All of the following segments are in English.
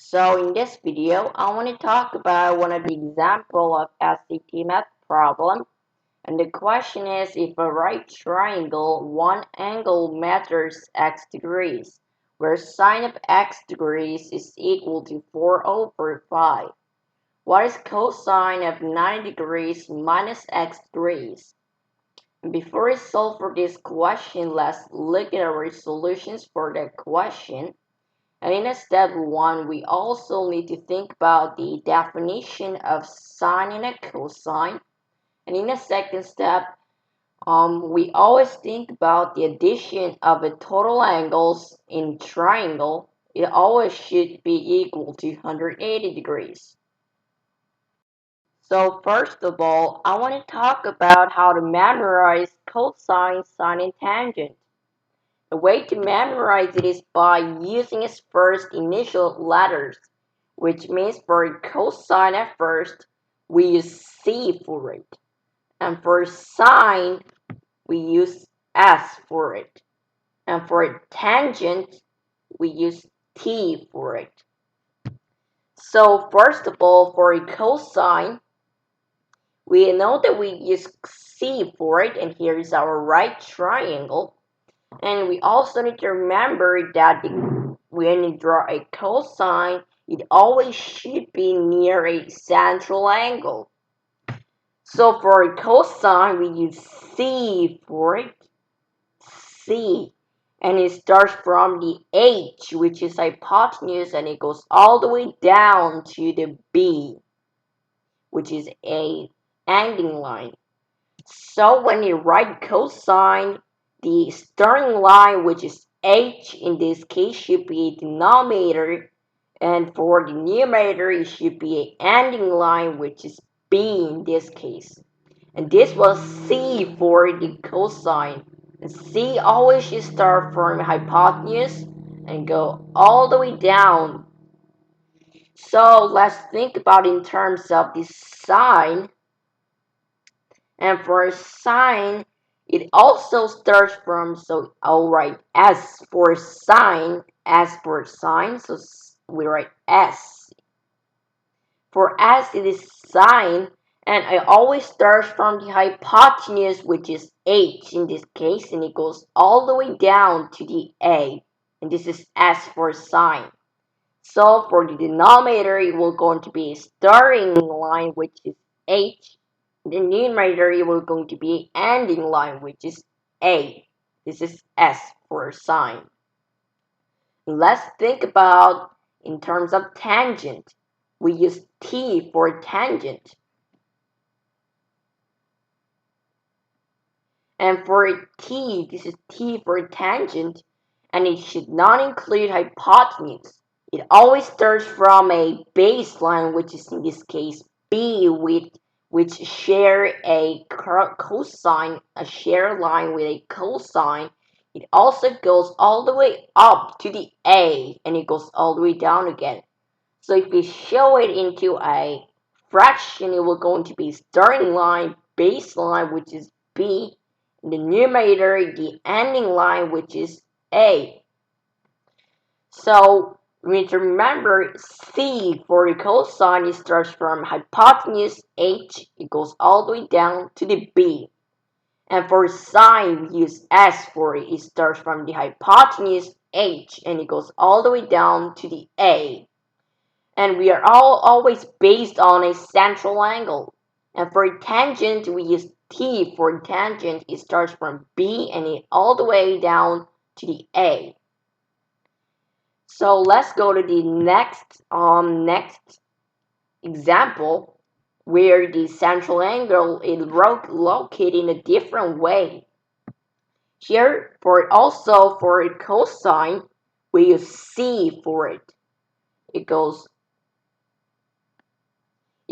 So in this video, I want to talk about one of the example of SAT math problem. And the question is, if a right triangle, one angle measures x degrees, where sine of x degrees is equal to 4 over 5. What is cosine of 90 degrees minus x degrees? And before we solve for this question, let's look at our solutions for the question. And in step 1, we also need to think about the definition of sine and a cosine. And in the second step, we always think about the addition of the total angles in triangle. It always should be equal to 180 degrees. So first of all, I want to talk about how to memorize cosine, sine, and tangent. The way to memorize it is by using its first initial letters, which means for cosine at first, we use C for it. And for sine, we use S for it. And for tangent, we use T for it. So first of all, for cosine, we know that we use C for it, and here is our right triangle. And we also need to remember that when you draw a cosine, it always should be near a central angle. So for a cosine, we use C for it, C. And it starts from the H, which is hypotenuse, and it goes all the way down to the B, which is a ending line. So when you write cosine, the starting line, which is H in this case, should be a denominator, and for the numerator, it should be an ending line, which is B in this case. And this was C for the cosine. And C always should start from hypotenuse and go all the way down. So let's think about in terms of the sine. And for sine, it also starts from, so I'll write S for sine, S for sine, so we write S. For S, it is sine, and I always start from the hypotenuse, which is H in this case, and it goes all the way down to the A, and this is S for sine. So for the denominator, it will going to be a starting line, which is H. The numerator it will going to be an ending line, which is A. This is S for sine. Let's think about in terms of tangent. We use T for tangent. And for T, this is T for tangent, and it should not include hypotenuse. It always starts from a baseline, which is in this case B, which share a cosine, a shared line with a cosine. It also goes all the way up to the A, and it goes all the way down again. So if we show it into a fraction, it will going to be starting line, baseline, which is B, and the numerator, the ending line, which is A. So we need to remember C for the cosine, it starts from hypotenuse H, it goes all the way down to the B. And for sine, we use S for it. It starts from the hypotenuse H, and it goes all the way down to the A. And we are all always based on a central angle. And for tangent, we use T for tangent. It starts from B, and it all the way down to the A. So let's go to the next example, where the central angle is located in a different way. Here, for a cosine, we use C for it. It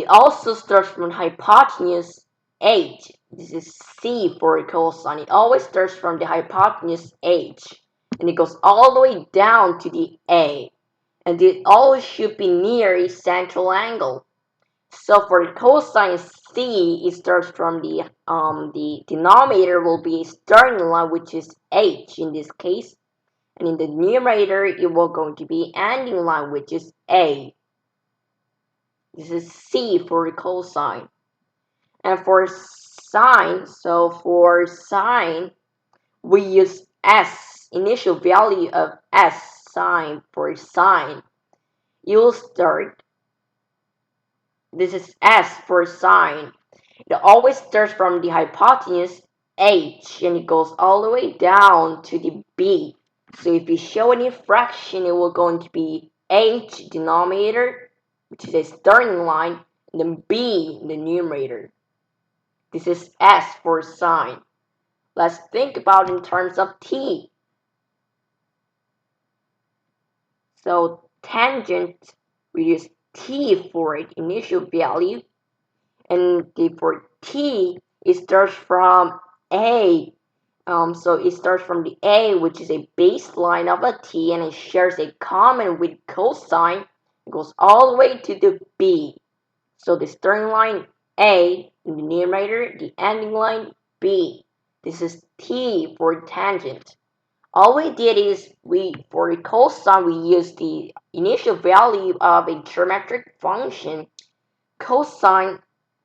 also starts from hypotenuse H. This is C for a cosine. It always starts from the hypotenuse H, and it goes all the way down to the A. And it always should be near a central angle. So for cosine C, it starts from the denominator will be a starting line, which is H in this case, And in the numerator, it will going to be ending line, which is a. This is C for cosine. And for sine, so for sine, we use S, initial value of S, sine for sine. You'll start, this is S for sine. It always starts from the hypotenuse H and it goes all the way down to the B. So if you show any fraction, it will going to be H denominator, which is a starting line, and then B in the numerator. This is S for sine. Let's think about in terms of T. So tangent, we use T for its initial value. And for T, it starts from A. So it starts from the A, which is a baseline of a T, and it shares a common with cosine. It goes all the way to the B. So the starting line A in the numerator, the ending line B. This is T for tangent. All we did is for the cosine, we used the initial value of a geometric function. Cosine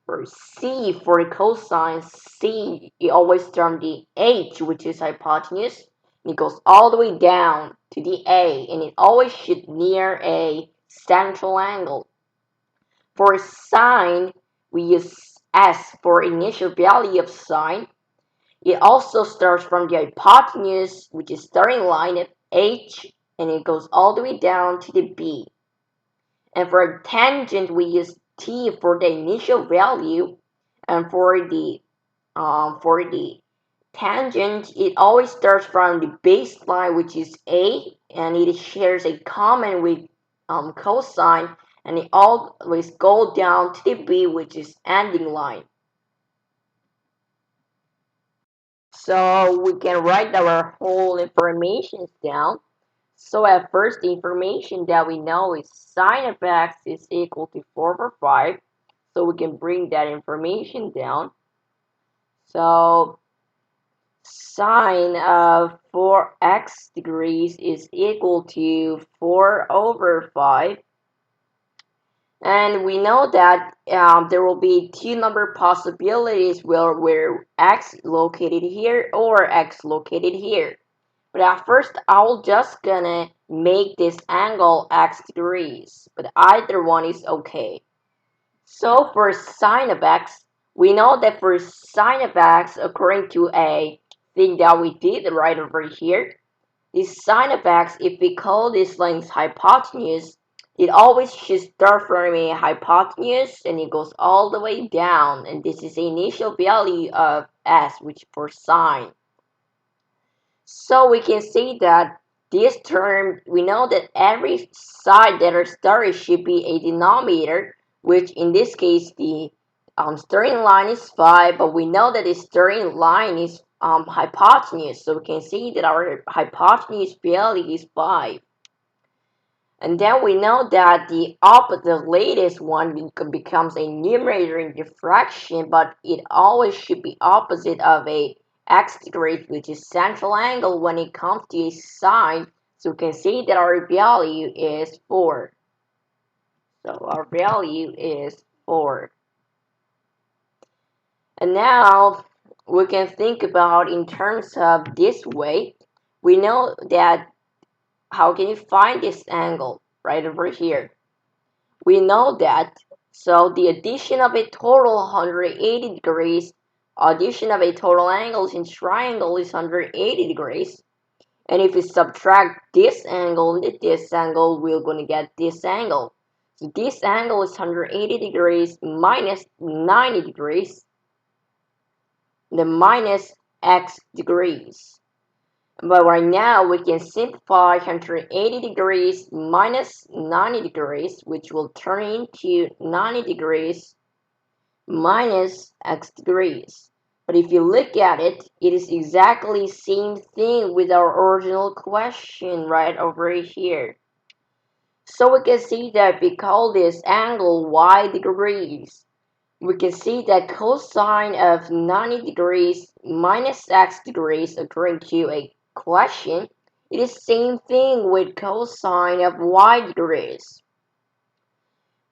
or C for the cosine, C, it always from the H, which is hypotenuse, and it goes all the way down to the A, and it always should near a central angle. For sine, we use S for initial value of sine. It also starts from the hypotenuse, which is starting line at H, and it goes all the way down to the B. And for tangent, we use T for the initial value, and for the tangent, it always starts from the baseline, which is A, and it shares a common with cosine, and it always goes down to the B, which is ending line. So we can write our whole information down. So at first, the information that we know is sine of x is equal to 4 over 5. So we can bring that information down. So sine of 4x degrees is equal to 4 over 5. And we know that there will be two number possibilities where x located here or x located here. But at first, I'll just gonna make this angle x degrees, but either one is okay. So for sine of x, we know that for sine of x, according to a thing that we did right over here, this sine of x, if we call this length hypotenuse, it always should start from a hypotenuse and it goes all the way down, and this is the initial value of s, which for sine. So we can see that this term, we know that every side that are started should be a denominator, which in this case the starting line is 5, but we know that the starting line is hypotenuse, so we can see that our hypotenuse value is 5. And then we know that the latest one becomes a numerator in the fraction, but it always should be opposite of a x degrees, which is central angle when it comes to a sine. So we can see that our value is 4. So our value is 4. And now we can think about in terms of this way. We know that how can you find this angle right over here? We know that, so the addition of a total 180 degrees, addition of a total angles in triangle is 180 degrees. And if we subtract this angle and this angle, we're going to get this angle. So this angle is 180 degrees minus 90 degrees, then minus x degrees. But right now, we can simplify 180 degrees minus 90 degrees, which will turn into 90 degrees minus x degrees. But if you look at it, it is exactly the same thing with our original question right over here. So we can see that if we call this angle y degrees, we can see that cosine of 90 degrees minus x degrees according to a question It is same thing with cosine of y degrees.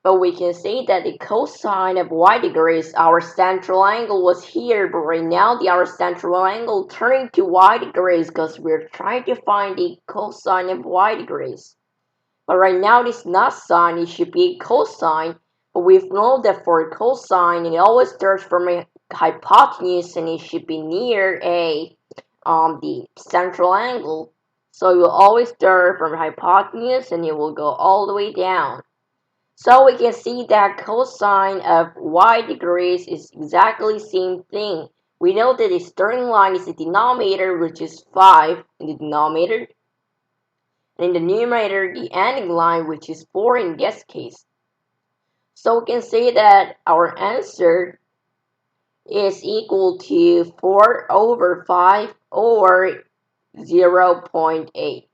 But we can say that the cosine of y degrees, our central angle was here, but right now our central angle turning to y degrees because we're trying to find the cosine of y degrees. But right now it is not sine, it should be cosine. But we've known that for cosine, it always starts from a hypotenuse and it should be near the central angle. So you will always start from hypotenuse and it will go all the way down. So we can see that cosine of y degrees is exactly the same thing. We know that the starting line is the denominator, which is 5 in the denominator, and in the numerator, the ending line, which is 4 in this case. So we can say that our answer is equal to 4 over 5 or 0.8.